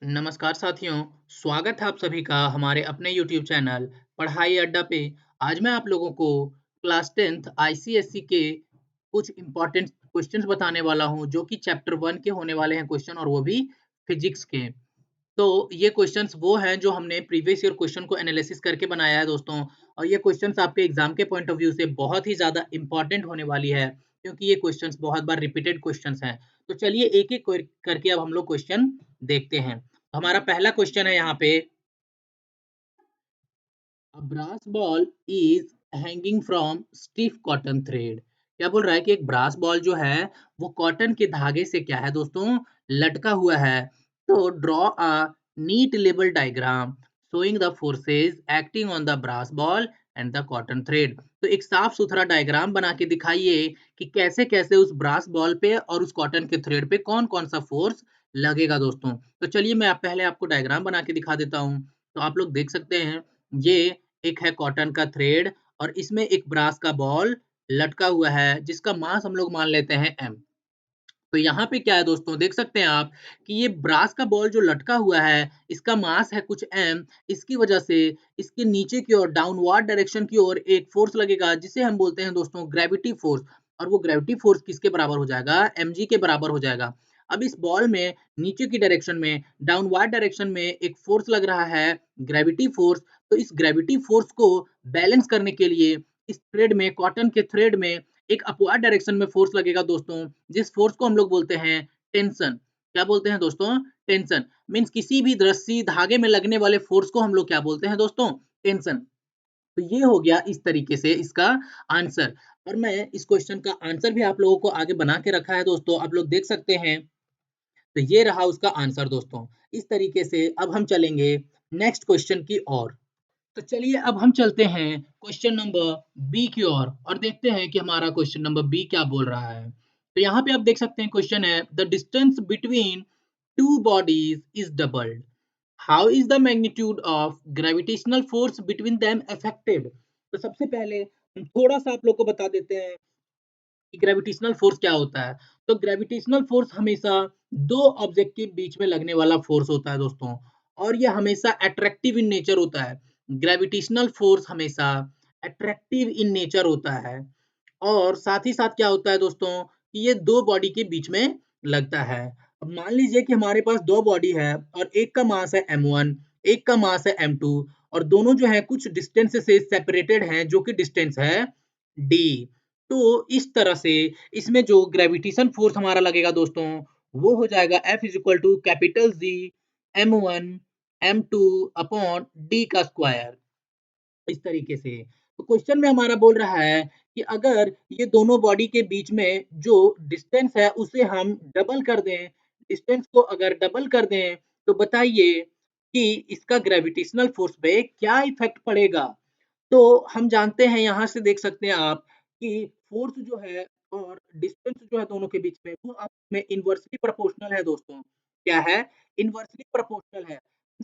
नमस्कार साथियों, स्वागत है आप सभी का हमारे अपने YouTube चैनल पढ़ाई अड्डा पे। आज मैं आप लोगों को क्लास 10th आईसीएसई के कुछ इम्पोर्टेंट क्वेश्चंस बताने वाला हूं जो कि चैप्टर 1 के होने वाले हैं क्वेश्चन और वो भी फिजिक्स के। तो ये क्वेश्चंस वो हैं जो हमने प्रीवियस ईयर क्वेश्चन को एनालिसिस करके बनाया है दोस्तों। और ये क्वेश्चंस आपके एग्जाम के पॉइंट ऑफ व्यू से बहुत ही ज़्यादा इम्पोर्टेंट होने वाली है क्योंकि ये क्वेश्चंस बहुत बार रिपीटेड क्वेश्चंस हैं। तो चलिए एक-एक करके अब हम लोग क्वेश्चन देखते हैं। हमारा पहला क्वेश्चन है यहाँ पे, a brass ball is hanging from stiff cotton thread. क्या बोल रहा है कि एक ब्रास बॉल जो है वो कॉटन के धागे से क्या है दोस्तों, लटका हुआ है। तो draw a neat label diagram showing the forces acting on the brass ball and the cotton thread. तो एक साफ सुथरा डायग्राम बना के दिखाइए कि कैसे कैसे उस ब्रास बॉल पे और उस कॉटन के थ्रेड पे कौन कौन सा फोर्स लगेगा दोस्तों। तो चलिए मैं पहले आपको डायग्राम बना के दिखा देता हूँ। तो आप लोग देख सकते हैं, ये एक है कॉटन का थ्रेड और इसमें एक ब्रास का बॉल लटका हुआ है जिसका मास हम लोग मान लेते हैं m। तो यहाँ पे क्या है दोस्तों, देख सकते हैं आप कि ये ब्रास का बॉल जो लटका हुआ है इसका मास है कुछ m। इसकी वजह से इसके नीचे की ओर डाउनवर्ड डायरेक्शन की ओर एक फोर्स लगेगा जिसे हम बोलते हैं दोस्तों ग्रेविटी फोर्स। और वो ग्रेविटी फोर्स किसके बराबर हो जाएगा, mg के बराबर हो जाएगा। अब इस बॉल में नीचे की डायरेक्शन में डाउनवर्ड डायरेक्शन में एक फोर्स लग रहा है, ग्रेविटी फोर्स। तो इस ग्रेविटी फोर्स को बैलेंस करने के लिए इस थ्रेड में, कॉटन के थ्रेड में एक अपवर्ड डायरेक्शन में फोर्स लगेगा दोस्तों, जिस फोर्स को हम लोग बोलते हैं टेंशन। क्या बोलते हैं दोस्तों, टेंशन। मीन्स किसी भी रस्सी धागे में लगने वाले फोर्स को हम लोग क्या बोलते हैं दोस्तों, टेंशन। तो ये हो गया इस तरीके से इसका आंसर। और मैं इस क्वेश्चन का आंसर भी आप लोगों को आगे बना के रखा है दोस्तों, आप लोग देख सकते हैं। तो ये रहा उसका आंसर दोस्तों। इस तरीके से अब हम चलेंगे नेक्स्ट क्वेश्चन की ओर। तो चलिए अब हम चलते हैं क्वेश्चन नंबर बी की ओर और देखते हैं कि हमारा क्वेश्चन नंबर बी क्या बोल रहा है। तो यहाँ पे आप देख सकते हैं क्वेश्चन है, the distance between two bodies is doubled, how is the magnitude of gravitational force between them affected. तो सबसे पहले हम थोड़ा सा आप लोग को बता देते हैं कि ग्रेविटेशनल फोर्स क्या होता है। तो ग्रेविटेशनल फोर्स हमेशा दो ऑब्जेक्ट के बीच में लगने वाला फोर्स होता है दोस्तों, और ये हमेशा अट्रैक्टिव इन नेचर होता है। ग्रेविटेशनल फोर्स हमेशा अट्रैक्टिव इन नेचर होता है। और साथ ही साथ क्या होता है दोस्तों कि ये दो बॉडी के बीच में लगता है। अब मान लीजिए कि हमारे पास दो बॉडी है और एक का मास है m1, एक का मास है m2, और दोनों जो है कुछ डिस्टेंस से सेपरेटेड हैं जो कि डिस्टेंस है d। तो इस तरह से इसमें जो ग्रेविटेशन फोर्स हमारा लगेगा दोस्तों वो हो जाएगा F is equal to capital G m1 m2 upon d का स्क्वायर। इस तरीके से तो क्वेश्चन में हमारा बोल रहा है कि अगर ये दोनों बॉडी के बीच में जो डिस्टेंस है उसे हम डबल कर दें, डिस्टेंस को अगर डबल कर दें तो बताइए कि इसका ग्रेविटेशनल फोर्स पे क्या इफेक्ट पड़ेगा। तो हम जानते हैं, यहाँ से देख सकते हैं आप कि फोर्स जो है और डिस्टेंस जो है दोनों के बीच में वो आपस में इनवर्सली प्रोपोर्शनल है दोस्तों। क्या है, इनवर्सली प्रोपोर्शनल है।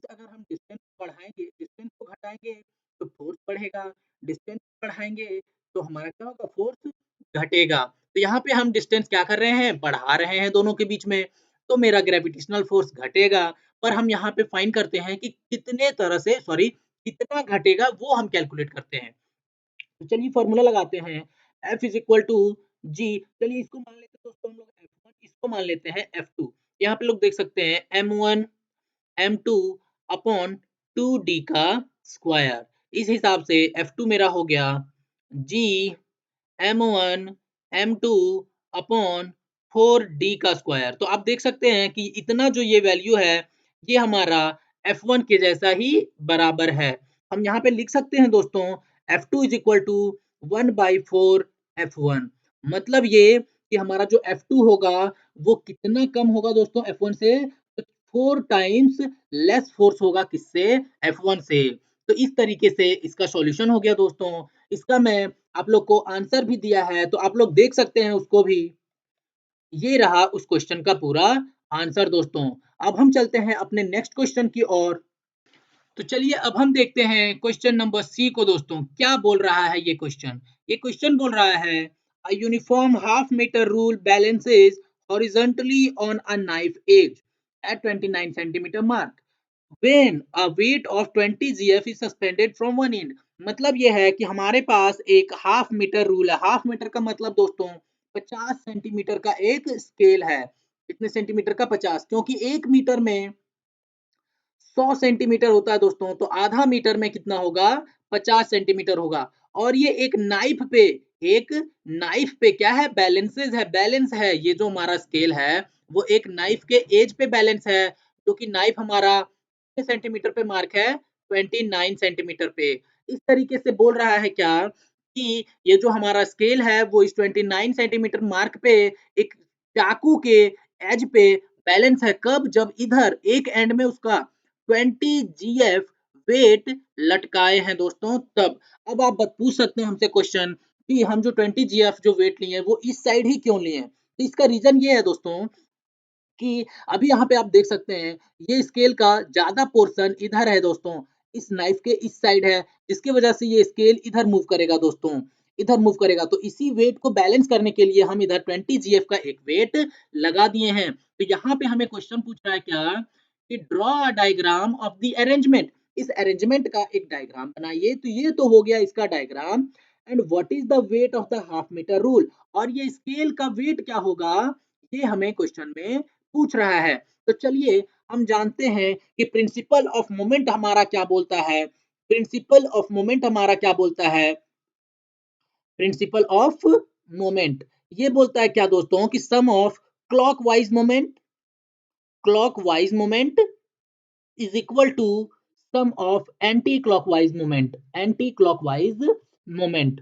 अगर हम डिस्टेंस बढ़ाएंगे, डिस्टेंस को घटाएंगे तो फोर्स बढ़ेगा, डिस्टेंस बढ़ाएंगे तो हमारा क्या होगा, फोर्स घटेगा। तो यहाँ पे हम डिस्टेंस क्या कर रहे हैं, बढ़ा रहे हैं दोनों के बीच में, तो मेरा ग्रेविटेशनल फोर्स घटेगा। पर हम यहाँ पे फाइंड करते हैं कि कितने तरह से, सॉरी, कितना घटेगा वो हम कैलकुलेट करते हैं। तो चलिए फॉर्मूला लगाते हैं, F इज इक्वल टू जी। चलिए इसको मान लेते हैं दोस्तों हम लोग F1, इसको मान लेते हैं F2। यहाँ पे लोग देख सकते हैं M1 M2 अपॉन 2D का स्क्वायर। इस हिसाब से F2 मेरा हो गया G M1 M2 upon 4D का स्क्वायर। तो आप देख सकते हैं कि इतना जो ये वैल्यू है ये हमारा F1 के जैसा ही बराबर है। हम यहाँ पे लिख सकते हैं दोस्तों F2 is equal to 1/4 F1। मतलब ये कि हमारा जो F2 होगा वो कितना कम होगा दोस्तों F1 से, तो 4 टाइम्स लेस फोर्स होगा किससे, F1 से। तो इस तरीके से इसका सॉल्यूशन हो गया दोस्तों। इसका मैं आप लोग को आंसर भी दिया है तो आप लोग देख सकते हैं उसको भी। ये रहा उस क्वेश्चन का पूरा आंसर दोस्तों। अब हम चलते हैं अपने नेक्स्ट क्वेश्चन की ओर। तो चलिए अब हम देखते हैं क्वेश्चन नंबर सी को दोस्तों, क्या बोल रहा है ये क्वेश्चन। ये क्वेश्चन बोल रहा है, a uniform half metre rule balances horizontally on a knife edge at 29 centimeter mark. When a weight of 20 GF is suspended from one end. मतलब ये है कि हमारे पास एक हाफ मीटर रूल है। हाफ मीटर का मतलब दोस्तों 50 सेंटीमीटर का एक स्केल है। कितने सेंटीमीटर का? 50, क्योंकि 1 मीटर में 100 सेंटीमीटर होता है दोस्तों, तो आधा मीटर में कितना होगा? 50 सेंटीमीटर होगा। और ये एक नाइफ पे क्या है? बैलेंसेस है, बैलेंस है। ये जो हमारा स्केल है वो एक नाइफ के एज पे बैलेंस है, जो कि नाइफ हमारा कितने सेंटीमीटर पे मार्क है? 29 सेंटीमीटर पे। इस तरीके से बोल रहा है क्या कि ये जो हमारा स्केल है वो इस 29 सेंटीमीटर मार्क पे एक चाकू के एज पे बैलेंस है। कब? जब इधर एक एंड में उसका 20 जीएफ वेट लटकाए हैं दोस्तों, तब। अब आप पूछ सकते हैं हमसे क्वेश्चन कि हम जो 20 जीएफ जो वेट लिए हैं वो इस साइड ही क्यों लिए हैं? तो इसका रीजन ये है दोस्तों कि अभी यहाँ पे आप देख सकते हैं ये स्केल का ज्यादा पोर्शन इधर है दोस्तों, इस नाइफ के इस साइड है, जिसकी वजह से ये स्केल इधर मूव करेगा दोस्तों, इधर मूव करेगा। तो इसी वेट को बैलेंस करने के लिए हम इधर 20 जीएफ का एक वेट लगा दिए हैं। तो यहाँ पे हमें क्वेश्चन पूछ रहा है क्या कि draw a diagram of the arrangement. इस अरेंजमेंट का एक डायग्राम बनाइए। तो ये तो हो गया इसका diagram. And what is the weight of the half metre rule, और ये स्केल का वेट क्या होगा, ये हमें क्वेश्चन में पूछ रहा है। तो चलिए हम जानते हैं कि प्रिंसिपल ऑफ मोमेंट हमारा क्या बोलता है। प्रिंसिपल ऑफ मोमेंट हमारा क्या बोलता है? प्रिंसिपल ऑफ मोमेंट ये बोलता है क्या दोस्तों कि sum of clockwise moment is equal to sum of anti clockwise moment.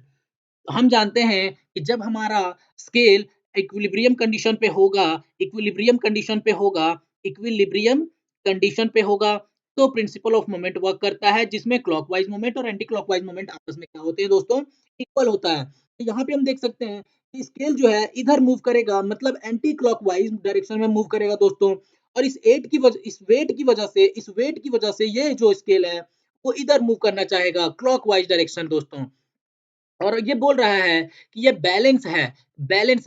हम जानते हैं कि जब हमारा स्केल इक्विलिब्रियम कंडीशन पे होगा, इक्विलिब्रियम कंडीशन पे होगा, इक्विलिब्रियम कंडीशन पे होगा, तो प्रिंसिपल ऑफ मोमेंट वर्क करता है, जिसमें क्लॉकवाइज मोमेंट और एंटी क्लॉकवाइज मोमेंट आपस में क्या होते हैं दोस्तों? इक्वल होता है। तो यहाँ पे हम देख सकते हैं कि स्केल जो है इधर मूव करेगा, मतलब एंटी क्लॉकवाइज डायरेक्शन में मूव करेगा दोस्तों। और इस वेट की वजह से ये जो स्केल है वो इधर मूव करना चाहेगा, क्लॉकवाइज डायरेक्शन दोस्तों। और ये बोल रहा है कि ये बैलेंस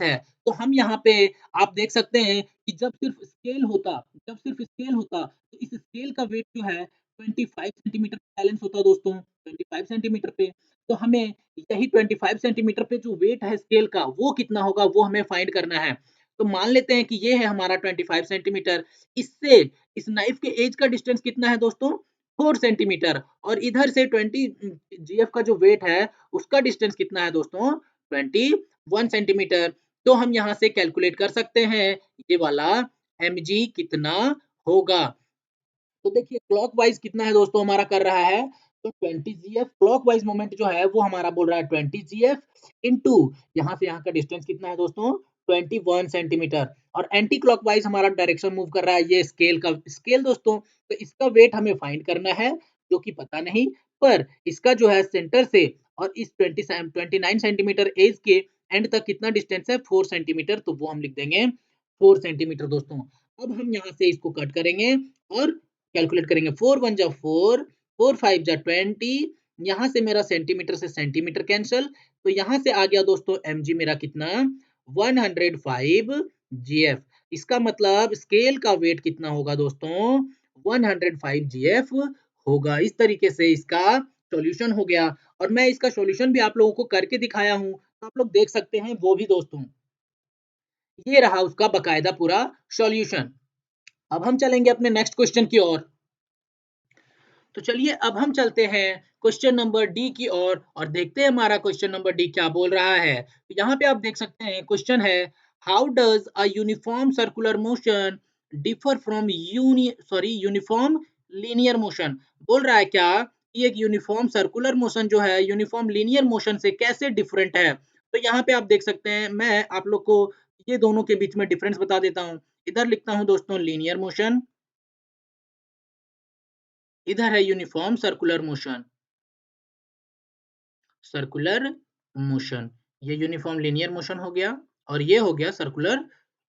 है। तो हम यहाँ पे आप देख सकते हैं कि जब सिर्फ स्केल होता तो इस स्केल का वेट जो है 25 सेंटीमीटर बैलेंस होता दोस्तों, 25 सेंटीमीटर पे। तो हमें यही 25 सेंटीमीटर पे जो वेट है स्केल का वो कितना होगा वो हमें फाइंड करना है। तो मान लेते हैं कि ये है हमारा 25 सेंटीमीटर। इससे इस नाइफ के एज का डिस्टेंस कितना है दोस्तों? 4 सेंटीमीटर। और इधर से 20 जीएफ का जो वेट है उसका डिस्टेंस कितना है दोस्तों? 21 सेंटीमीटर। तो हम यहाँ से कैलकुलेट कर सकते हैं ये वाला mg कितना होगा। तो देखिए क्लॉकवाइज कितना है दोस्तों हमारा कर रहा है, तो 20 जीएफ क्लॉकवाइज मोमेंट जो है वो हमारा बोल रहा है 20 जीएफ इनटू यहाँ से यहाँ का डिस्टेंस कितना है दोस्तों? 21 सेंटीमीटर। और एंटी क्लॉकवाइज हमारा डायरेक्शन मूव कर रहा है ये स्केल दोस्तों। तो इसका वेट हमें फाइंड करना है, जो कि पता नहीं, पर इसका जो है सेंटर से और इस 29 सेंटीमीटर एज के एंड तक कितना डिस्टेंस है? 4 सेंटीमीटर। तो वो हम लिख देंगे 4 सेंटीमीटर दोस्तों। अब हम यहाँ से इसको कट करेंगे और कैलकुलेट करेंगे। 4 1 जा 4, 4 5 जा 20। यहाँ से मेरा सेंटीमीटर से सेंटीमीटर कैंसल, तो यहाँ से आ गया दोस्तों mg मेरा कितना? 105 जीएफ। इसका मतलब स्केल का वेट कितना होगा दोस्तों? 105 जीएफ होगा। इस तरीके से इसका सॉल्यूशन हो गया। और मैं इसका सॉल्यूशन भी आप लोगों को करके दिखाया हूँ, तो आप लोग देख सकते हैं वो भी दोस्तों। ये रहा उसका बकायदा पूरा सॉल्यूशन। अब हम चलेंगे अपने नेक्स्ट क्वेश्चन की ओर। तो चलिए अब हम चलते हैं क्वेश्चन नंबर डी की ओर और देखते हैं हमारा क्वेश्चन नंबर डी क्या बोल रहा है। तो यहाँ पे आप देख सकते हैं क्वेश्चन है, how does a uniform circular motion differ from uniform linear motion. बोल रहा है क्या कि एक यूनिफॉर्म सर्कुलर मोशन जो है यूनिफॉर्म लीनियर मोशन से कैसे डिफरेंट है। तो यहाँ पे आप देख सकते हैं, मैं आप लोग को ये दोनों के बीच में डिफरेंस बता देता हूँ। इधर लिखता हूँ दोस्तों लीनियर मोशन, इधर है यूनिफॉर्म सर्कुलर मोशन। ये यूनिफॉर्म लीनियर मोशन हो गया और ये हो गया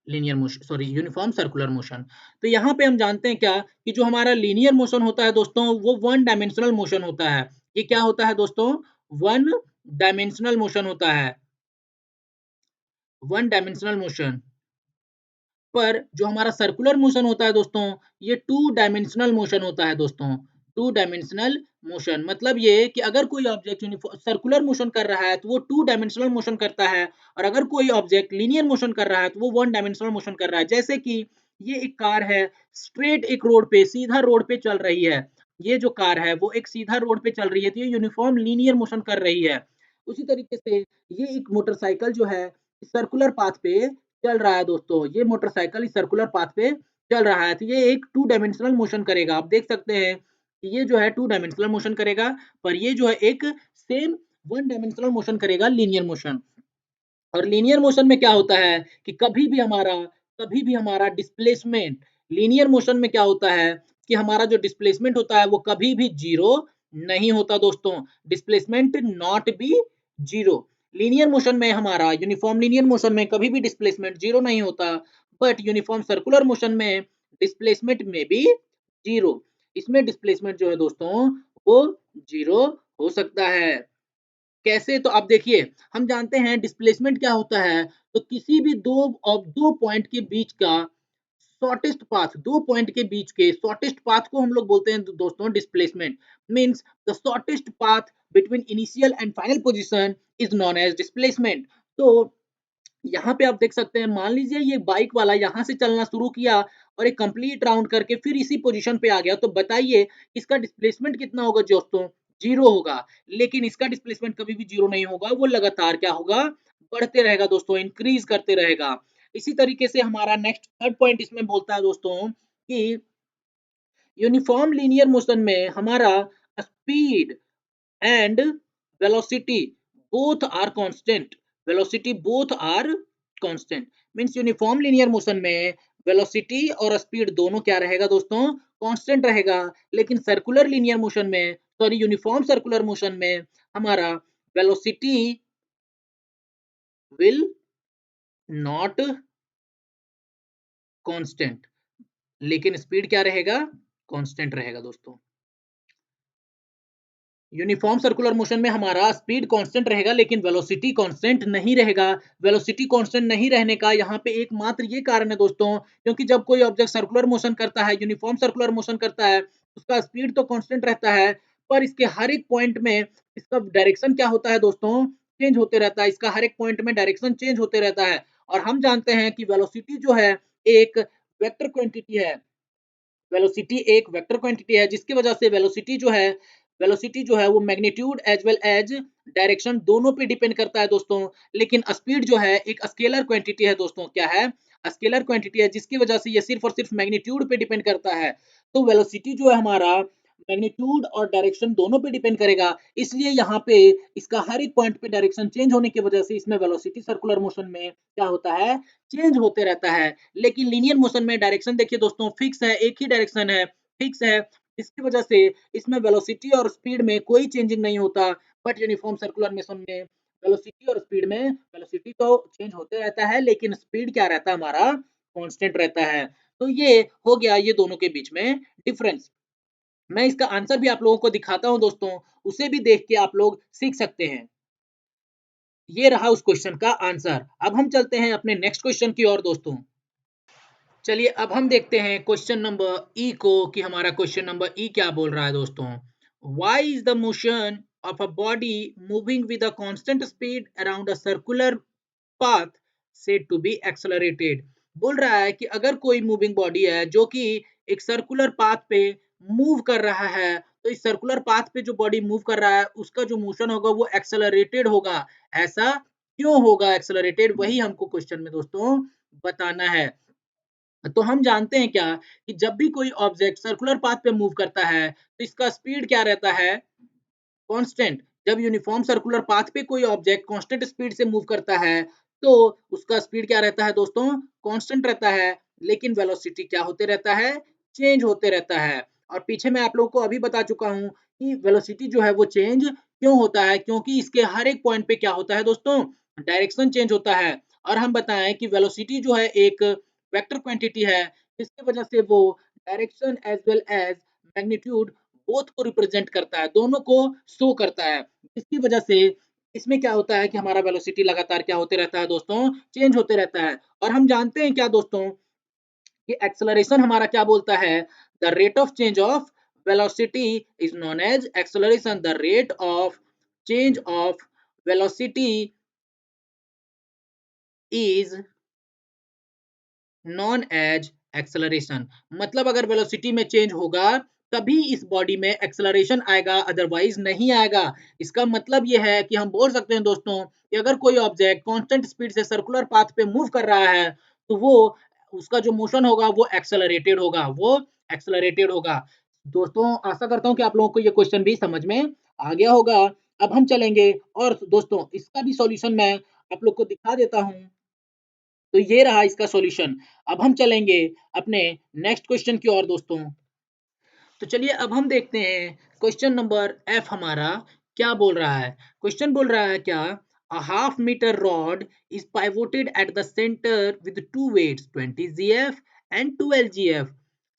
यूनिफॉर्म सर्कुलर मोशन। तो यहाँ पे हम जानते हैं क्या कि जो हमारा लीनियर मोशन होता है दोस्तों वो वन डायमेंशनल मोशन होता है। ये क्या होता है दोस्तों? वन डायमेंशनल मोशन होता है, वन डायमेंशनल मोशन। पर जो हमारा सर्कुलर मोशन होता है दोस्तों, ये टू डायमेंशनल मोशन होता है दोस्तों। टू डायमेंशनल मोशन मतलब ये कि अगर कोई ऑब्जेक्ट सर्कुलर मोशन कर रहा है तो वो टू डायमेंशनल मोशन करता है, और अगर कोई ऑब्जेक्ट लीनियर मोशन कर रहा है तो वो वन डायमेंशनल मोशन कर रहा है। जैसे कि ये एक कार है, स्ट्रेट एक रोड पे, सीधा रोड पे चल रही है। ये जो कार है वो एक सीधा रोड पे चल रही है, तो ये यूनिफॉर्म लीनियर मोशन कर रही है। उसी तरीके से ये एक मोटरसाइकिल जो है सर्कुलर पाथ पे चल रहा है दोस्तों। ये मोटरसाइकिल इस सर्कुलर पाथ पे चल रहा है, तो ये एक टू डायमेंशनल मोशन करेगा। आप देख सकते हैं कि ये जो है टू डायमेंशनल मोशन करेगा, पर ये जो है एक सेम वन डायमेंशनल मोशन करेगा, लीनियर मोशन। और लीनियर मोशन में क्या होता है कि कभी भी हमारा डिस्प्लेसमेंट, लीनियर मोशन में क्या होता है कि हमारा जो डिस्प्लेसमेंट होता है वो कभी भी जीरो नहीं होता दोस्तों। Displacement not be zero. Linear motion में हमारा, यूनिफॉर्म लीनियर मोशन में कभी भी डिस्प्लेसमेंट जीरो नहीं होता, बट यूनिफॉर्म सर्कुलर मोशन में डिस्प्लेसमेंट में भी जीरो। इसमें डिस्प्लेसमेंट जो है दोस्तों वो जीरो हो सकता है। कैसे? तो आप देखिए, हम जानते हैं डिस्प्लेसमेंट क्या होता है, तो किसी भी दो पॉइंट के बीच का शॉर्टेस्ट पाथ, 2 पॉइंट के बीच के शॉर्टेस्ट पाथ को हम लोग बोलते हैं दोस्तों displacement. Means the shortest path between initial and final position is known as displacement. तो यहाँ पे आप देख सकते हैं, मान लीजिए ये बाइक वाला यहाँ से चलना शुरू किया और एक कंप्लीट राउंड करके फिर इसी पोजीशन पे आ गया, तो बताइए इसका डिस्प्लेसमेंट कितना होगा दोस्तों? जीरो होगा। लेकिन इसका डिस्प्लेसमेंट कभी भी जीरो नहीं होगा, वो लगातार क्या होगा? बढ़ते रहेगा दोस्तों, इंक्रीज करते रहेगा। इसी तरीके से हमारा नेक्स्ट थर्ड पॉइंट इसमें बोलता है दोस्तों कि यूनिफॉर्म लीनियर मोशन में हमारा speed and velocity both are constant. Velocity both are constant. Means uniform linear motion में वेलोसिटी और स्पीड दोनों क्या रहेगा दोस्तों? कांस्टेंट रहेगा। लेकिन सर्कुलर लीनियर मोशन में, सॉरी यूनिफॉर्म सर्कुलर मोशन में हमारा वेलोसिटी विल नॉट कांस्टेंट, लेकिन स्पीड क्या रहेगा? कांस्टेंट रहेगा दोस्तों। यूनिफॉर्म सर्कुलर मोशन में हमारा स्पीड कांस्टेंट रहेगा, लेकिन वेलोसिटी कांस्टेंट नहीं रहेगा। वेलोसिटी कांस्टेंट नहीं रहने का यहाँ पे एकमात्र ये कारण है दोस्तों, क्योंकि जब कोई ऑब्जेक्ट सर्कुलर मोशन करता है, यूनिफॉर्म सर्कुलर मोशन करता है, उसका स्पीड तो कांस्टेंट रहता है, पर इसके हर एक पॉइंट में इसका डायरेक्शन क्या होता है दोस्तों? चेंज होते रहता है। इसका हर एक पॉइंट में डायरेक्शन चेंज होते रहता है। और हम जानते हैं कि वेलोसिटी जो है एक वेक्टर क्वांटिटी है। वेलोसिटी एक वेक्टर क्वांटिटी है, जिसकी वजह से वेलोसिटी जो है वो magnitude as well as direction दोनों पे डिपेंड करता है दोस्तों। लेकिन स्पीड जो है एक स्केलर क्वांटिटी है दोस्तों। क्या है? स्केलर क्वांटिटी है, जिसकी वजह से ये सिर्फ और सिर्फ मैग्नीट्यूड पे डिपेंड करता है। तो वेलोसिटी जो है हमारा मैग्नीट्यूड और डायरेक्शन दोनों पे डिपेंड करेगा। इसलिए यहाँ पे इसका हर एक पॉइंट पे डायरेक्शन चेंज होने की वजह से इसमें वेलोसिटी सर्कुलर मोशन में क्या होता है? चेंज होते रहता है। लेकिन लीनियर मोशन में डायरेक्शन देखिए दोस्तों फिक्स है, एक ही डायरेक्शन है, फिक्स है। इसकी वजह से इसमें वेलोसिटी और स्पीड में कोई चेंजिंग नहीं होता। बट यूनिफॉर्म सर्कुलर मोशन में वेलोसिटी और स्पीड में, वेलोसिटी तो चेंज होते रहता है, लेकिन स्पीड क्या रहता है हमारा? कांस्टेंट रहता है। तो ये हो गया ये दोनों के बीच में डिफरेंस। मैं इसका आंसर भी आप लोगों को दिखाता हूँ दोस्तों, उसे भी देख के आप लोग सीख सकते हैं। ये रहा उस क्वेश्चन का आंसर। अब हम चलते हैं अपने नेक्स्ट क्वेश्चन की ओर दोस्तों। चलिए अब हम देखते हैं क्वेश्चन नंबर ई को, कि हमारा क्वेश्चन नंबर ई क्या बोल रहा है दोस्तों। Why is the motion of a body moving with a constant speed around a circular path said to be accelerated. बोल रहा है कि अगर कोई मूविंग बॉडी है जो कि एक सर्कुलर पाथ पे मूव कर रहा है, तो इस सर्कुलर पाथ पे जो बॉडी मूव कर रहा है उसका जो मोशन होगा वो एक्सेलरेटेड होगा। ऐसा क्यों होगा एक्सेलरेटेड? वही हमको क्वेश्चन में दोस्तों बताना है। तो हम जानते हैं क्या कि जब भी कोई ऑब्जेक्ट सर्कुलर पाथ पे मूव करता है तो इसका स्पीड क्या रहता है? कांस्टेंट। जब यूनिफॉर्म सर्कुलर पाथ पे कोई ऑब्जेक्ट कांस्टेंट स्पीड से मूव करता है तो उसका स्पीड क्या रहता है दोस्तों? कांस्टेंट रहता है। लेकिन वेलोसिटी क्या होते रहता है? चेंज होते रहता है। और पीछे मैं आप लोगों को अभी बता चुका हूँ कि वेलोसिटी जो है वो चेंज क्यों होता है, क्योंकि इसके हर एक पॉइंट पे क्या होता है दोस्तों? डायरेक्शन चेंज होता है। और हम बताएं कि वेलोसिटी जो है एक वेक्टर क्वांटिटी है, जिसकी वजह से वो direction as well as magnitude both को रिप्रेजेंट करता है, दोनों को शो करता है। इसकी वजह से इसमें क्या होता है कि हमारा वेलोसिटी लगातार क्या होते रहता है दोस्तों? चेंज होते रहता है। और हम जानते हैं क्या दोस्तों कि एक्सेलरेशन हमारा क्या बोलता है, the rate of change of velocity is known as acceleration, the rate of change of velocity is known as acceleration. मतलब अगर वेलोसिटी में चेंज होगा तभी इस बॉडी में एक्सेलरेशन आएगा, अदरवाइज नहीं आएगा। इसका मतलब ये है कि हम बोल सकते हैं दोस्तों कि अगर कोई ऑब्जेक्ट कांस्टेंट स्पीड से सर्कुलर पाथ पे मूव कर रहा है तो वो उसका जो मोशन होगा वो एक्सेलरेटेड होगा, वो एक्सेलरेटेड होगा। दोस्तों आशा करता हूँ कि आप लोगों को ये क्वेश्चन भी समझ में आ गया होगा। अब हम चलेंगे और दोस्तों इसका भी सॉल्यूशन मैं आप लोग को दिखा देता हूँ। तो ये रहा इसका सॉल्यूशन। अब हम चलेंगे अपने नेक्स्ट क्वेश्चन की ओर दोस्तों। तो चलिए अब हम देखते हैं क्वेश्चन नंबर एफ हमारा क्या बोल रहा है। क्वेश्चन बोल रहा है क्या, a half metre rod is pivoted at the center with two weights 20 gf and 12 gf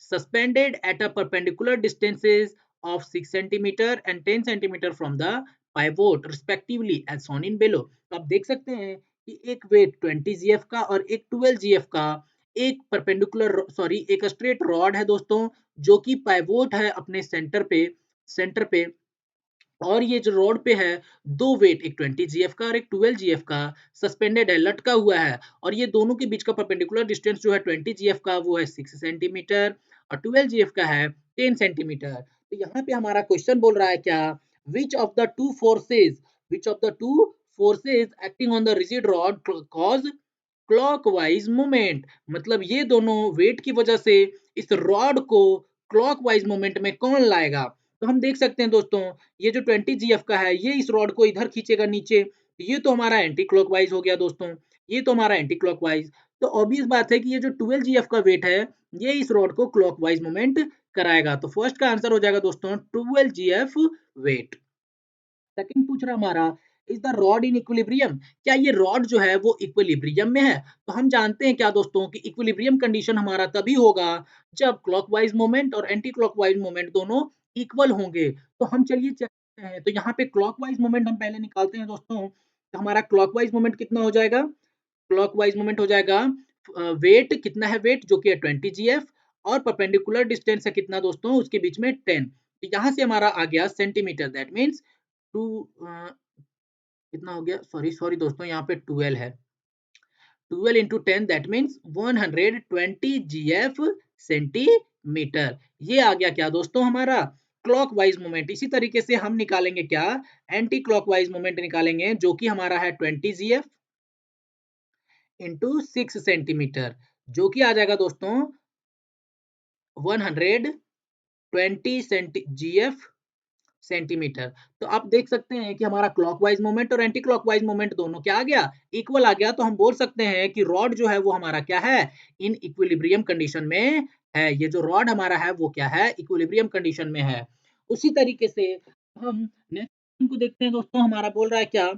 suspended at a perpendicular distances of 6 centimeter and 10 centimeter from the pivot respectively as shown in below। तो आप देख सकते हैं कि एक wait 20 gf का और एक 12 gf का एक परपेंडिकुलर सॉरी एक स्ट्रेट रॉड है दोस्तों, जो कि पाइवोट है अपने सेंटर पे। और ये जो रोड पे है दो वेट, एक 20 जीएफ का और एक 12 जीएफ का सस्पेंडेड है, लटका हुआ है। और ये दोनों के बीच का परपेंडिकुलर डिस्टेंस जो है 20 जीएफ का वो है 6 सेंटीमीटर और 12 जीएफ का है 10 सेंटीमीटर। तो यहाँ पे हमारा क्वेश्चन बोल रहा है क्या, which of the two forces which of the two forces acting on the rigid rod cause clockwise movement. मतलब ये दोनों वेट की वजह से इस रॉड को क्लॉकवाइज मूवमेंट में कौन लाएगा। तो हम देख सकते हैं दोस्तों ये जो 20 जीएफ का है ये इस रॉड को इधर खींचेगा नीचे, ये तो हमारा एंटी क्लॉकवाइज हो गया दोस्तों, ये तो हमारा एंटी क्लॉकवाइज। तो ऑब्वियस बात है कि ये जो 12 जीएफ का वेट है ये इस रॉड को क्लॉकवाइज मूवमेंट कराएगा। तो फर्स्ट का आंसर हो जाएगा दोस्तों 12 जीएफ वेट। सेकंड पूछ रहा हमारा, is the rod in equilibrium, क्या ये रॉड जो है वो इक्विलिब्रियम में है। तो हम जानते हैं क्या दोस्तों कि इक्विलिब्रियम कंडीशन हमारा तभी होगा जब क्लॉकवाइज मोमेंट और एंटी क्लॉकवाइज मोमेंट दोनों इक्वल होंगे। तो हम चलिए चेक करते हैं। तो यहाँ पे क्लॉकवाइज मोमेंट हम पहले निकालते हैं दोस्तों। तो हमारा क्लॉकवाइज मोमेंट कितना हो जाएगा, क्लॉकवाइज मोमेंट हो जाएगा वेट कितना है, वेट जो कि है 20 जीएफ और परपेंडिकुलर डिस्टेंस है कितना दोस्तों उसके बीच में 10। तो यहाँ से हमारा आ गया सेंटीमीटर, दैट मीन्स टू कितना हो गया, सॉरी सॉरी दोस्तों यहाँ पे 12 है, 12 into 10 that means 120 GF centimetre. ये आ गया क्या दोस्तों हमारा क्लॉकवाइज मोमेंट। इसी तरीके से हम निकालेंगे क्या, एंटी क्लॉकवाइज मोमेंट निकालेंगे जो कि हमारा है 20 जीएफ इंटू 6 सेंटीमीटर, जो कि आ जाएगा दोस्तों 120 जीएफ सेंटीमीटर। तो आप देख सकते हैं कि हमारा क्लॉकवाइज मोमेंट और एंटी क्लॉकवाइज मोमेंट दोनों क्या आ गया, इक्वल आ गया। तो हम बोल सकते हैं कि रॉड जो है वो हमारा क्या है, इन इक्विलिब्रियम कंडीशन में है। ये जो रॉड हमारा है वो क्या है, इक्विलिब्रियम कंडीशन में है। उसी तरीके से हम नेक्स्ट को देखते हैं दोस्तों। हमारा बोल रहा है क्या,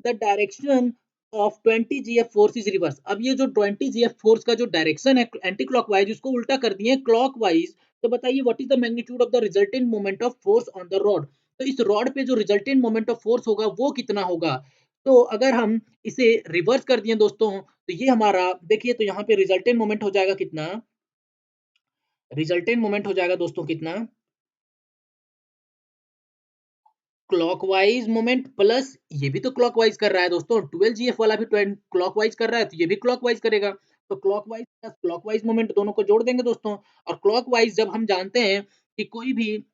the direction of 20 GF force is reverse. अब ये जो 20 जीएफ फोर्स का जो डायरेक्शन है एंटी क्लॉकवाइज उसको उल्टा कर दिए क्लॉकवाइज। तो बताइए what is the magnitude of the resultant moment of force on the rod. तो इस रॉड पे जो रिजल्टेंट मोमेंट ऑफ फोर्स होगा वो कितना होगा। तो अगर हम इसे रिवर्स कर दिए दोस्तों तो ये हमारा देखिए, तो यहाँ पे रिजल्टेंट मोमेंट हो जाएगा कितना, रिजल्टेंट मोमेंट हो जाएगा दोस्तों कितना, क्लॉकवाइज मोमेंट प्लस ये भी तो क्लॉकवाइज कर रहा है दोस्तों, 12 जीएफ वाला भी क्लॉकवाइज कर रहा है तो ये भी क्लॉकवाइज करेगा। तो क्लॉकवाइज प्लस क्लॉकवाइज मोमेंट दोनों को जोड़ देंगे दोस्तों। और क्लॉकवाइज जब हम जानते हैं कि कोई भी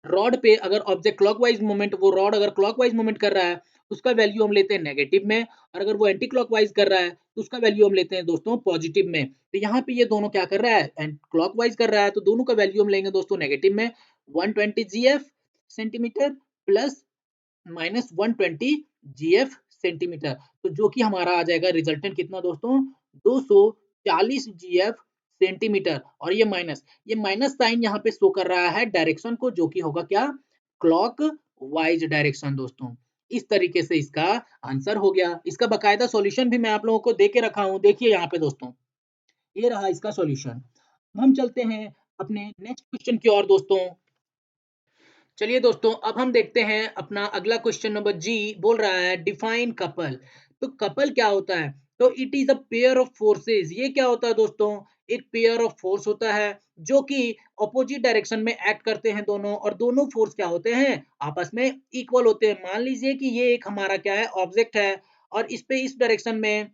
रॉड पे अगर ऑब्जेक्ट क्लॉकवाइज मूवमेंट, वो रॉड अगर क्लॉकवाइज मूवमेंट कर रहा है उसका वैल्यू हम लेते हैं नेगेटिव में, और अगर वो एंटी क्लॉकवाइज कर रहा है तो उसका वैल्यू हम लेते हैं दोस्तों पॉजिटिव में। तो यहाँ पे ये दोनों क्या कर रहा है, एंड क्लॉकवाइज कर रहा है तो दोनों का वैल्यू हम लेंगे दोस्तों नेगेटिव में, 120 GF centimetre plus minus 120 GF centimetre. तो जो कि हमारा आ जाएगा रिजल्टेंट कितना दोस्तों, 240 जीएफ सेंटीमीटर। और ये माइनस साइन यहाँ पे शो कर रहा है डायरेक्शन को, जो कि होगा क्या, क्लॉक वाइज डायरेक्शन दोस्तों। इस तरीके से इसका आंसर हो गया। इसका बकायदा सॉल्यूशन भी मैं आप लोगों को दे के रखा हूं, देखिए यहाँ पे दोस्तों, ये रहा इसका सॉल्यूशन। हम चलते हैं अपने नेक्स्ट क्वेश्चन की ओर दोस्तों। चलिए दोस्तों अब हम देखते हैं अपना अगला क्वेश्चन नंबर जी, बोल रहा है डिफाइन कपल। तो कपल क्या होता है, तो it is a pair of forces. ये क्या होता है दोस्तों, एक पेयर ऑफ फोर्स होता है जो कि अपोजिट डायरेक्शन में एक्ट करते हैं दोनों, और दोनों फोर्स क्या होते हैं, आपस में इक्वल होते हैं। मान लीजिए कि ये एक हमारा क्या है, ऑब्जेक्ट है, और इस पे इस डायरेक्शन में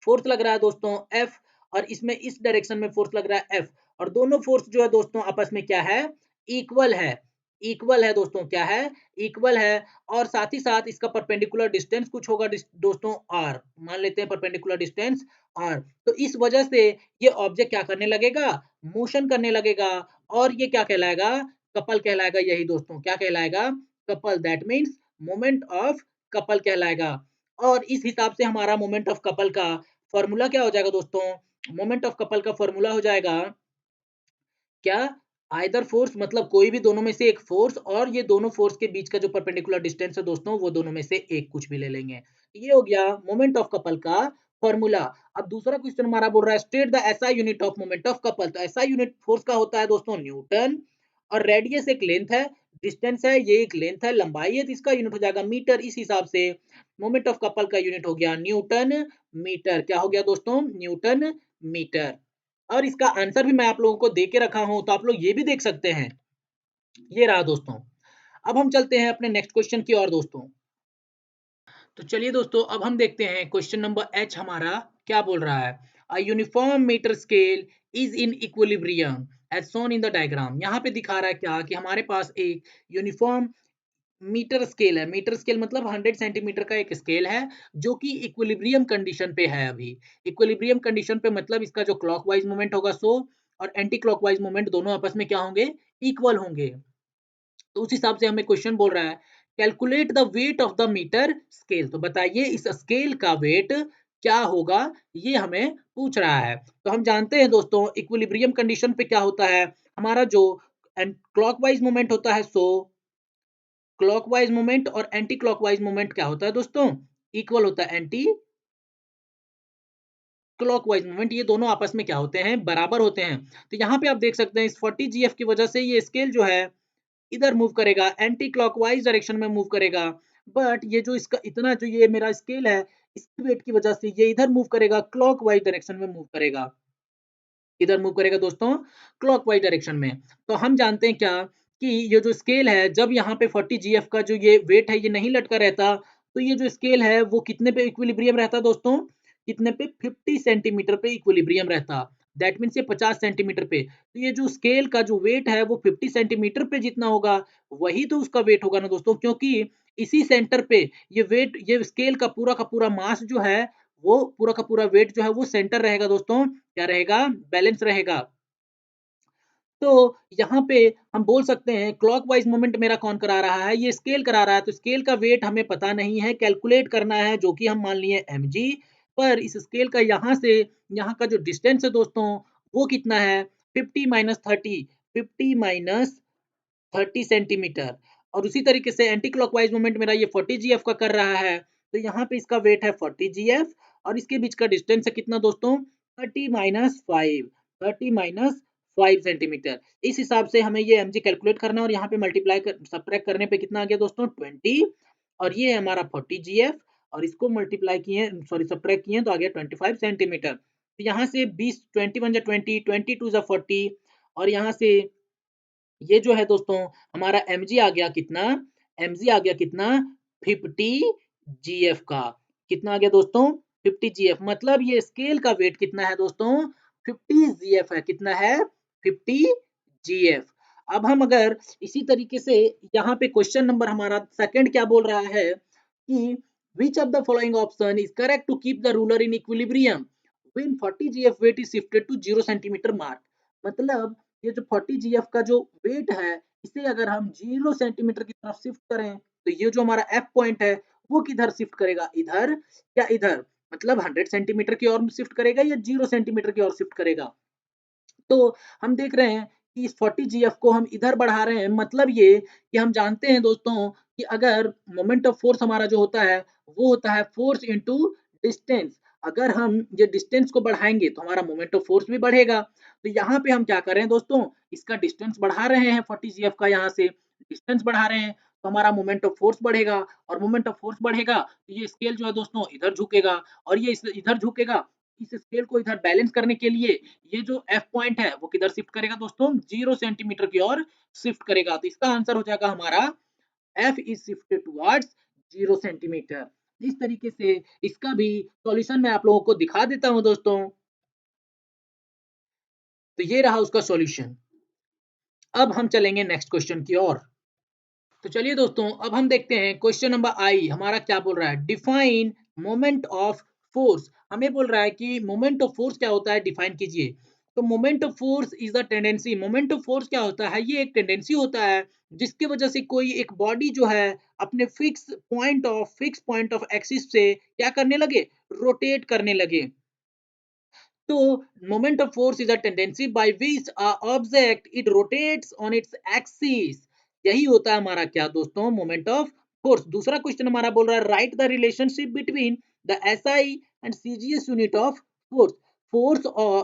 फोर्स लग रहा है दोस्तों F, और इसमें इस डायरेक्शन में फोर्स लग रहा है F, और दोनों फोर्स जो है दोस्तों आपस में क्या है, इक्वल है। इक्वल है दोस्तों, क्या है, इक्वल है। और साथ ही साथ इसका परपेंडिकुलर डिस्टेंस कुछ होगा दोस्तों R, मान लेते हैं परपेंडिकुलर डिस्टेंस R। तो इस वजह से ये ऑब्जेक्ट क्या करने लगेगा, मोशन करने लगेगा, और ये क्या कहलाएगा, कपल कहलाएगा। यही दोस्तों क्या कहलाएगा, couple, that means moment of couple कहलाएगा। और इस हिसाब से हमारा मोमेंट ऑफ कपल का फॉर्मूला क्या हो जाएगा दोस्तों, मोमेंट ऑफ कपल का फॉर्मूला हो जाएगा क्या, आइदर फोर्स, मतलब कोई भी दोनों में से एक फोर्स, और ये दोनों फोर्स के बीच का जो परपेंडिकुलर डिस्टेंस है दोस्तों, वो दोनों में से एक कुछ भी ले लेंगे। ये हो गया मोमेंट ऑफ कपल का फॉर्मूला। अब दूसरा क्वेश्चन हमारा बोल रहा है state the SI unit of moment of couple. तो एसआई यूनिट फोर्स का होता है दोस्तों न्यूटन, और रेडियस एक लेंथ है, डिस्टेंस है, ये एक लेंथ है, लंबाई है, तो इसका यूनिट हो जाएगा मीटर। इस हिसाब से मोमेंट ऑफ कपल का यूनिट हो गया न्यूटन मीटर। क्या हो गया दोस्तों, न्यूटन मीटर। और इसका आंसर भी मैं आप लोगों को दे के रखा हूं, तो आप लोग ये भी देख सकते हैं। ये रहा दोस्तों। अब हम चलते हैं अपने नेक्स्ट क्वेश्चन की ओर दोस्तों। तो चलिए दोस्तों, अब हम देखते हैं क्वेश्चन नंबर एच हमारा क्या बोल रहा है। A uniform metre scale is in equilibrium as shown in the diagram. यहाँ पे दिखा रहा है क्या, कि हमारे पास एक यूनिफॉर्म मीटर स्केल है। मीटर स्केल मतलब 100 सेंटीमीटर का एक स्केल है, जो कि इक्विलिब्रियम कंडीशन पे है अभी। इक्विलिब्रियम कंडीशन पे मतलब इसका जो क्लॉकवाइज मूवमेंट होगा 100, और एंटी क्लॉकवाइज मूवमेंट दोनों आपस में क्या होंगे, इक्वल होंगे। तो उस हिसाब से हमें क्वेश्चन बोल रहा है calculate the weight of the metre scale. तो बताइए इस स्केल का वेट क्या होगा, ये हमें पूछ रहा है। तो हम जानते हैं दोस्तों इक्विलिब्रियम कंडीशन पे क्या होता है, हमारा जो क्लॉकवाइज मूवमेंट होता है 100, क्लॉकवाइज मूवमेंट और एंटी क्लॉकवाइज मूवमेंट क्या होता है दोस्तों, इक्वल होता है। एंटी क्लॉकवाइज मूवमेंट, ये दोनों आपस में क्या होते हैं, बराबर होते हैं। तो यहाँ पे आप देख सकते हैं इस 40 जीएफ की वजह से ये स्केल जो है इधर मूव करेगा, एंटी क्लॉकवाइज डायरेक्शन में मूव करेगा। बट ये जो इसका इतना जो ये मेरा स्केल है, इसकी वेट की वजह से ये इधर मूव करेगा, क्लॉकवाइज डायरेक्शन में मूव करेगा। किधर मूव करेगा दोस्तों, क्लॉकवाइज डायरेक्शन में। तो हम जानते हैं क्या, कि ये जो स्केल है, जब यहाँ पे 40 जीएफ का जो ये वेट है ये नहीं लटका रहता, तो ये जो स्केल है वो कितने पे इक्विलिब्रियम रहता दोस्तों, कितने पे, 50 सेंटीमीटर पे इक्विलिब्रियम रहता। दैट मीन्स ये 50 सेंटीमीटर पे। तो ये जो स्केल का जो वेट है वो 50 सेंटीमीटर पे जितना होगा, वही तो उसका वेट होगा ना दोस्तों, क्योंकि इसी सेंटर पे ये वेट, ये स्केल का पूरा मास जो है, वो पूरा का पूरा वेट जो है वो सेंटर रहेगा दोस्तों, क्या रहेगा, बैलेंस रहेगा। तो यहाँ पे हम बोल सकते हैं क्लॉकवाइज मूवमेंट मेरा कौन करा रहा है, ये स्केल करा रहा है। तो स्केल का वेट हमें पता नहीं है, कैलकुलेट करना है, जो कि हम मान लिए mg। पर इस स्केल का यहाँ से यहाँ का जो डिस्टेंस है दोस्तों, वो कितना है, 50 माइनस 30, 50 माइनस 30 सेंटीमीटर। और उसी तरीके से एंटी क्लॉकवाइज मूवमेंट मेरा ये 40 जीएफ का कर रहा है, तो यहाँ पे इसका वेट है 40 जीएफ, और इसके बीच का डिस्टेंस है कितना दोस्तों, 30 माइनस 5, 30 माइनस 5 सेंटीमीटर। इस हिसाब से हमें ये mg कैलकुलेट करना है, और यहाँ पे मल्टीप्लाई कर सबट्रैक्ट करने पे कितना आ गया दोस्तों, 20, और ये है हमारा 40 जीएफ, और इसको मल्टीप्लाई किए, सॉरी सबट्रैक्ट किए तो आ गया 25 सेंटीमीटर। तो यहाँ से 20, 20 1 जा 20, 20 2 जा 40, और यहाँ से ये जो है दोस्तों हमारा mg आ गया कितना, mg आ गया कितना, 50 जीएफ का। कितना आ गया दोस्तों, 50 जीएफ। मतलब ये स्केल का वेट कितना है दोस्तों, 50 जीएफ है। कितना है, 50 जीएफ। अब हम अगर इसी तरीके से यहाँ पे क्वेश्चन नंबर हमारा सेकंड क्या बोल रहा है, कि which of the following option is correct to keep the ruler in equilibrium when 40 gf weight is shifted to 0 centimetre mark. मतलब ये जो 40 जीएफ का जो वेट है, इसे अगर हम 0 सेंटीमीटर की तरफ शिफ्ट करें, तो ये जो हमारा एफ पॉइंट है वो किधर शिफ्ट करेगा, इधर या इधर, मतलब 100 सेंटीमीटर की ओर शिफ्ट करेगा या 0 सेंटीमीटर की ओर शिफ्ट करेगा। तो हम देख रहे हैं कि इस 40 जीएफ को हम इधर बढ़ा रहे हैं, मतलब ये कि हम जानते हैं दोस्तों कि अगर मोमेंट ऑफ फोर्स हमारा जो होता है वो होता है फोर्स इनटू डिस्टेंस। अगर हम ये डिस्टेंस को बढ़ाएंगे तो हमारा मोमेंट ऑफ फोर्स भी बढ़ेगा। तो यहाँ पे हम क्या कर रहे हैं दोस्तों, इसका डिस्टेंस बढ़ा रहे हैं, 40 जीएफ का यहाँ से डिस्टेंस बढ़ा रहे हैं, तो हमारा मोमेंट ऑफ फोर्स बढ़ेगा, और मोमेंट ऑफ फोर्स बढ़ेगा तो ये स्केल जो है दोस्तों इधर झुकेगा, और ये इधर झुकेगा, इस स्केल को इधर बैलेंस करने के लिए ये जो F पॉइंट है वो किधर शिफ्ट करेगा दोस्तों 0 सेंटीमीटर की ओर शिफ्ट करेगा। तो इसका आंसर हो जाएगा हमारा F is shifted towards 0 centimetre. इस तरीके से इसका भी सॉल्यूशन मैं आप लोगों को दिखा देता हूं दोस्तों। तो ये रहा उसका सॉल्यूशन। अब हम चलेंगे नेक्स्ट क्वेश्चन की ओर। तो चलिए दोस्तों अब हम देखते हैं क्वेश्चन नंबर आई हमारा क्या बोल रहा है। Define moment of force. हमें बोल रहा है कि मोमेंट ऑफ फोर्स क्या होता है, डिफाइन कीजिए। तो moment of force is the tendency. Moment of force क्या होता है, ये एक टेंडेंसी होता है जिसकी वजह से कोई एक बॉडी जो है अपने फिक्स पॉइंट ऑफ एक्सिस से क्या करने लगे, रोटेट करने लगे। तो moment of force is a tendency by which a object it rotates on its axis। यही होता है हमारा क्या दोस्तों, मोमेंट ऑफ फोर्स। दूसरा क्वेश्चन हमारा बोल रहा है right the relationship between the SI and CGS unit of force.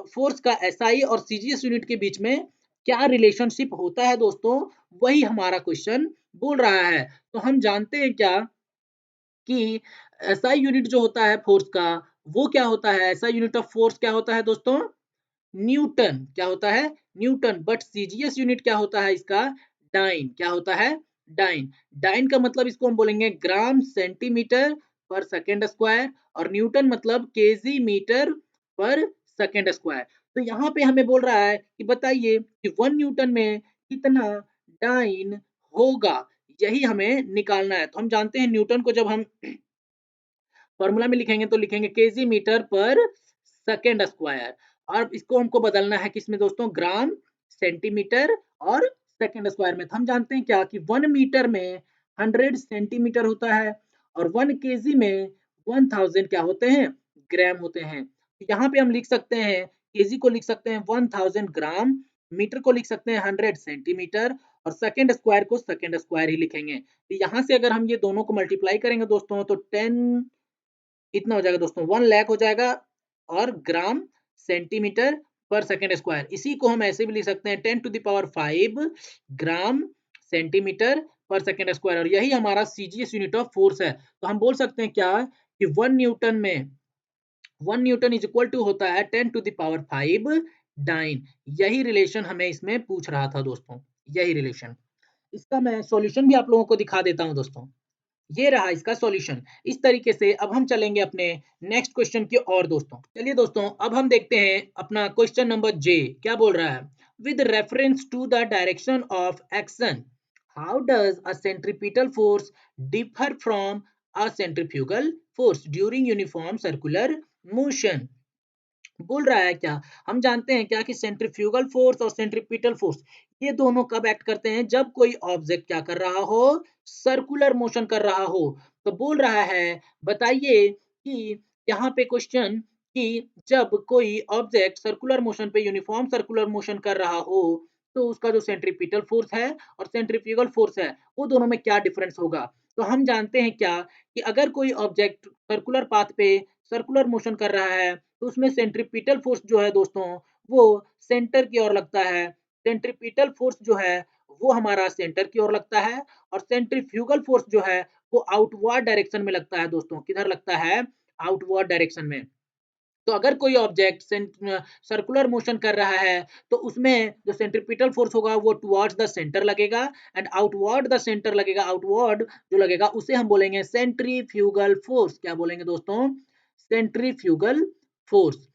Force का एसआई और सीजीएस यूनिट के बीच में क्या रिलेशनशिप होता है दोस्तों, वही हमारा क्वेश्चन बोल रहा है। तो हम जानते हैं क्या कि एसआई यूनिट जो होता है फोर्स का, वो क्या होता है, एसआई यूनिट ऑफ फोर्स क्या होता है दोस्तों, न्यूटन। क्या होता है, न्यूटन। बट सीजीएस यूनिट क्या होता है इसका, डाइन। क्या होता है, डाइन। डाइन का मतलब इसको हम बोलेंगे ग्राम सेंटीमीटर पर सेकेंड स्क्वायर, और न्यूटन मतलब केजी मीटर पर सेकेंड स्क्वायर। तो यहाँ पे हमें बोल रहा है कि बताइए कि 1 न्यूटन में कितना डाइन होगा, यही हमें निकालना है। तो हम जानते हैं न्यूटन को जब हम फॉर्मूला में लिखेंगे तो लिखेंगे केजी मीटर पर सेकेंड स्क्वायर। और इसको हमको बदलना है किसमें दोस्तों, ग्राम सेंटीमीटर और सेकेंड स्क्वायर में। तो हम जानते हैं क्या कि 1 मीटर में 100 सेंटीमीटर होता है, और 1 केजी में 1000 क्या होते हैं, ग्राम होते हैं। तो यहाँ पे हम लिख सकते हैं केजी को लिख सकते हैं 1000 ग्राम, मीटर को लिख सकते हैं 100 सेंटीमीटर, और सेकेंड स्क्वायर को सेकेंड स्क्वायर ही लिखेंगे। तो यहाँ से अगर हम ये दोनों को मल्टीप्लाई करेंगे दोस्तों तो 10 इतना हो जाएगा दोस्तों, 1 लाख हो जाएगा, और ग्राम सेंटीमीटर पर सेकेंड स्क्वायर। इसी को हम ऐसे भी लिख सकते हैं 10⁵ ग्राम सेंटीमीटर पर सेकेंड स्क्वायर, और यही हमारा सीजीएस यूनिट ऑफ फोर्स है। तो हम बोल सकते हैं क्या कि 1 न्यूटन इज इक्वल टू होता है 10⁵ डाइन। यही रिलेशन हमें इसमें पूछ रहा था दोस्तों, यही रिलेशन। इसका मैं सॉल्यूशन भी आप लोगों को दिखा देता हूं दोस्तों। ये रहा इसका सॉल्यूशन। इस तरीके से अब हम चलेंगे अपने नेक्स्ट क्वेश्चन की ओर दोस्तों। चलिए दोस्तों अब हम देखते हैं अपना क्वेश्चन नंबर जे क्या बोल रहा है। With reference to the direction of action, how does a centripetal force differ from a centrifugal force during uniform circular motion. बोल रहा है क्या, हम जानते हैं क्या कि सेंट्रीफ्यूगल फोर्स और सेंट्रीपिटल फोर्स ये दोनों कब एक्ट करते हैं, जब कोई ऑब्जेक्ट क्या कर रहा हो, सर्कुलर मोशन कर रहा हो। तो बोल रहा है बताइए कि यहाँ पे क्वेश्चन कि जब कोई ऑब्जेक्ट सर्कुलर मोशन पे यूनिफॉर्म सर्कुलर मोशन कर रहा हो तो उसका जो सेंट्रीपिटल फोर्स है और सेंट्रीफ्यूगल फोर्स है वो दोनों में क्या डिफरेंस होगा। तो हम जानते हैं क्या कि अगर कोई ऑब्जेक्ट सर्कुलर पाथ पे सर्कुलर मोशन कर रहा है तो उसमें सेंट्रीपिटल फोर्स जो है दोस्तों वो सेंटर की ओर लगता है। सेंट्रीपिटल फोर्स जो है वो हमारा सेंटर की ओर लगता है, और सेंट्रीफ्यूगल फोर्स जो है वो आउटवर्ड डायरेक्शन में लगता है दोस्तों। किधर लगता है, आउटवर्ड डायरेक्शन में। तो अगर कोई ऑब्जेक्ट सर्कुलर मोशन कर रहा है तो उसमें जो सेंट्रीपिटल फोर्स होगा वो टुवर्ड्स द सेंटर लगेगा, एंड आउटवर्ड द सेंटर लगेगा, आउटवर्ड जो लगेगा उसे हम बोलेंगे सेंट्रीफ्यूगल फोर्स। क्या बोलेंगे दोस्तों, सेंट्रीफ्यूगल फोर्स।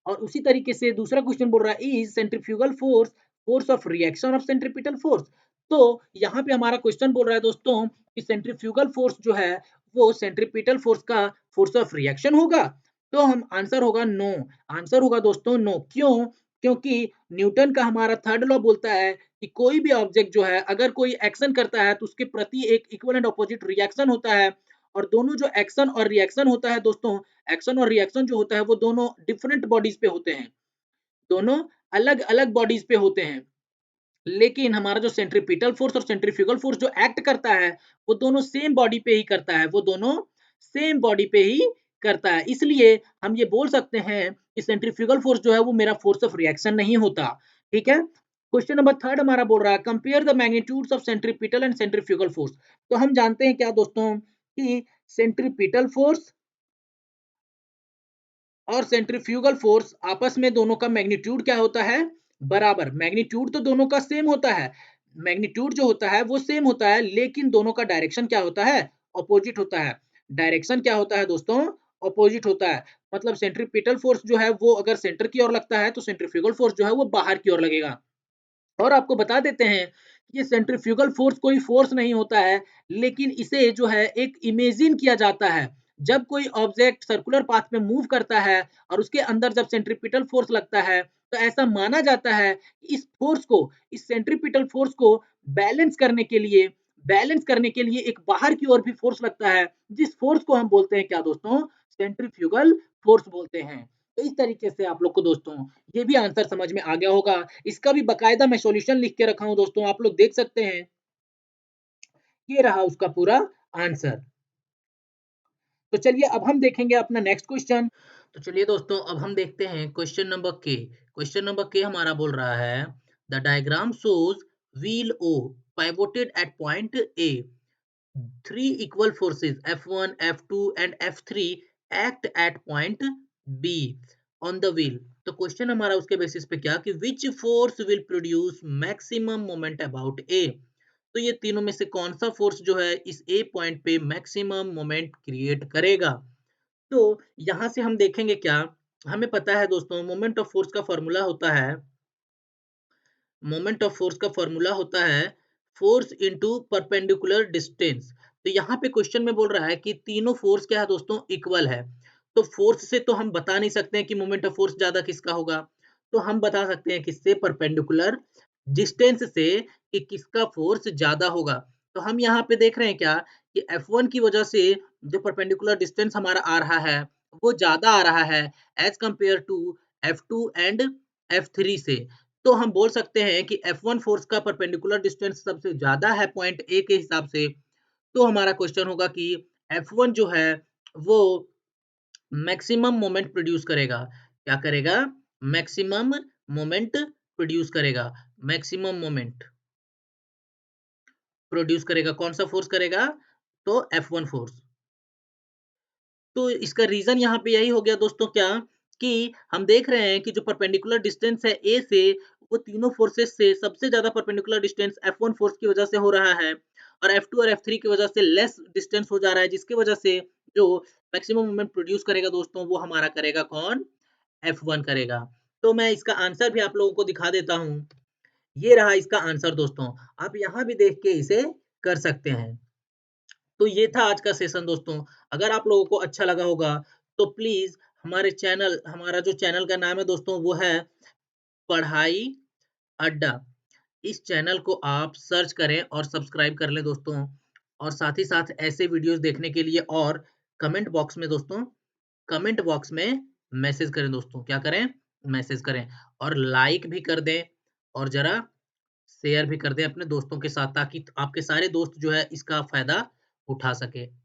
और उसी तरीके से दूसरा क्वेश्चन बोल रहा है is centrifugal force force of reaction of centripetal force. तो यहाँ पे हमारा क्वेश्चन बोल रहा है दोस्तों कि सेंट्रीफ्यूगल फोर्स जो है वो सेंट्रीपिटल फोर्स का फोर्स ऑफ रिएक्शन होगा। तो हम आंसर होगा नो। आंसर होगा दोस्तों नो। क्यों, क्योंकि न्यूटन का हमारा थर्ड लॉ बोलता है कि कोई भी ऑब्जेक्ट जो है अगर कोई एक्शन करता है तो उसके प्रति एक इक्वल एंड ऑपोजिट रिएक्शन होता है। और दोनों जो एक्शन और रिएक्शन होता है दोस्तों, एक्शन और रिएक्शन जो होता है वो दोनों डिफरेंट बॉडीज पे होते हैं, दोनों अलग अलग बॉडीज पे होते हैं। लेकिन हमारा जो सेंट्रीपिटल फोर्स और सेंट्रीफ्यूगल फोर्स जो एक्ट करता है वो दोनों सेम बॉडी पे ही करता है, वो दोनों सेम बॉडी पे ही करता है। इसलिए हम ये बोल सकते हैं कि सेंट्रीफ्यूगल फोर्स जो है वो मेरा फोर्स ऑफ रिएक्शन नहीं होता। ठीक है। क्वेश्चन नंबर थर्ड हमारा बोल रहा है compare the magnitudes of centripetal and centrifugal force. तो हम जानते हैं क्या दोस्तों कि सेंट्रीपिटल फोर्स और सेंट्रीफ्यूगल फोर्स आपस में दोनों का मैग्नीट्यूड क्या होता है? बराबर। मैग्नीट्यूड तो दोनों का सेम होता है। मैग्नीट्यूड जो होता है वो सेम होता है, लेकिन दोनों का डायरेक्शन क्या होता है? अपोजिट होता है। डायरेक्शन क्या होता है दोस्तों? अपोजिट होता है। मतलब सेंट्रीपिटल फोर्स जो है वो अगर सेंटर की ओर लगता है तो सेंट्रीफ्यूगल फोर्स जो है वो बाहर की ओर लगेगा। और आपको बता देते हैं, ये सेंट्रीफ्यूगल फोर्स कोई फोर्स नहीं होता है, लेकिन इसे जो है एक इमेजिन किया जाता है। जब कोई ऑब्जेक्ट सर्कुलर पाथ में मूव करता है और उसके अंदर जब सेंट्रीपिटल फोर्स लगता है, तो ऐसा माना जाता है कि इस सेंट्रीपिटल फोर्स को बैलेंस करने के लिए एक बाहर की ओर भी फोर्स लगता है, जिस फोर्स को हम बोलते हैं क्या दोस्तों? सेंट्रीफ्यूगल फोर्स बोलते हैं। तो इस तरीके से आप लोग को दोस्तों ये भी आंसर समझ में आ गया होगा। इसका भी बकायदा मैं सॉल्यूशन लिख के रखा हूँ दोस्तों, आप लोग देख सकते हैं। ये रहा उसका पूरा आंसर। तो चलिए अब हम देखेंगे अपना नेक्स्ट क्वेश्चन। तो चलिए दोस्तों अब हम देखते हैं question number K. Question number K हमारा बोल रहा है the diagram shows wheel O pivoted at point A. Three equal forces F1, F2 and F3 act at point B on the wheel. तो क्वेश्चन हमारा उसके बेसिस पे क्या कि which force will produce maximum moment about A. तो ये तीनों में से कौन सा फोर्स जो है इस ए पॉइंट पे मैक्सिमम मोमेंट क्रिएट करेगा। तो यहां से हम देखेंगे क्या, हमें पता है दोस्तों मोमेंट ऑफ फोर्स का फॉर्मूला होता है फोर्स इनटू परपेंडिकुलर डिस्टेंस। तो यहाँ पे क्वेश्चन में बोल रहा है कि तीनों फोर्स क्या है दोस्तों? इक्वल है। तो फोर्स से तो हम बता नहीं सकते हैं कि मोमेंट ऑफ फोर्स ज्यादा किसका होगा। तो हम बता सकते हैं किससे? परपेंडिकुलर डिस्टेंस से कि किसका फोर्स ज्यादा होगा। तो हम यहाँ पे देख रहे हैं क्या कि F1 की वजह से जो परपेंडिकुलर डिस्टेंस हमारा आ रहा है वो ज्यादा आ रहा है as compare to F2 and F3 से। तो हम बोल सकते हैं कि F1 फोर्स का परपेंडिकुलर डिस्टेंस सबसे ज्यादा है पॉइंट ए के हिसाब से। तो हमारा क्वेश्चन होगा कि F1 जो है वो मैक्सिमम मोमेंट प्रोड्यूस करेगा। क्या करेगा? मैक्सिमम मोमेंट प्रोड्यूस करेगा। मैक्सिमम मोमेंट प्रोड्यूस करेगा। कौन सा फोर्स करेगा? तो F1 फोर्स। तो इसका रीजन यहाँ पे यही हो गया दोस्तों क्या कि हम देख रहे हैं कि जो परपेंडिकुलर डिस्टेंस है ए से वो तीनों फोर्सेस से सबसे ज्यादा परपेंडिकुलर डिस्टेंस F1 फोर्स की वजह से हो रहा है और F2 और F3 की वजह से लेस डिस्टेंस हो जा रहा है, जिसकी वजह से जो मैक्सिमम मोमेंट प्रोड्यूस करेगा दोस्तों वो हमारा करेगा कौन? F1 करेगा। तो मैं इसका आंसर भी आप लोगों को दिखा देता हूँ। ये रहा इसका आंसर दोस्तों, आप यहाँ भी देख के इसे कर सकते हैं। तो ये था आज का सेशन दोस्तों। अगर आप लोगों को अच्छा लगा होगा तो प्लीज हमारा जो चैनल का नाम है दोस्तों वो है पढ़ाई अड्डा। इस चैनल को आप सर्च करें और सब्सक्राइब कर लें दोस्तों। और साथ ही साथ ऐसे वीडियोस देखने के लिए और कमेंट बॉक्स में दोस्तों कमेंट बॉक्स में मैसेज करें दोस्तों। क्या करें? मैसेज करें। और लाइक भी कर दें और जरा शेयर भी कर दें अपने दोस्तों के साथ, ताकि आपके सारे दोस्त जो है इसका फायदा उठा सके।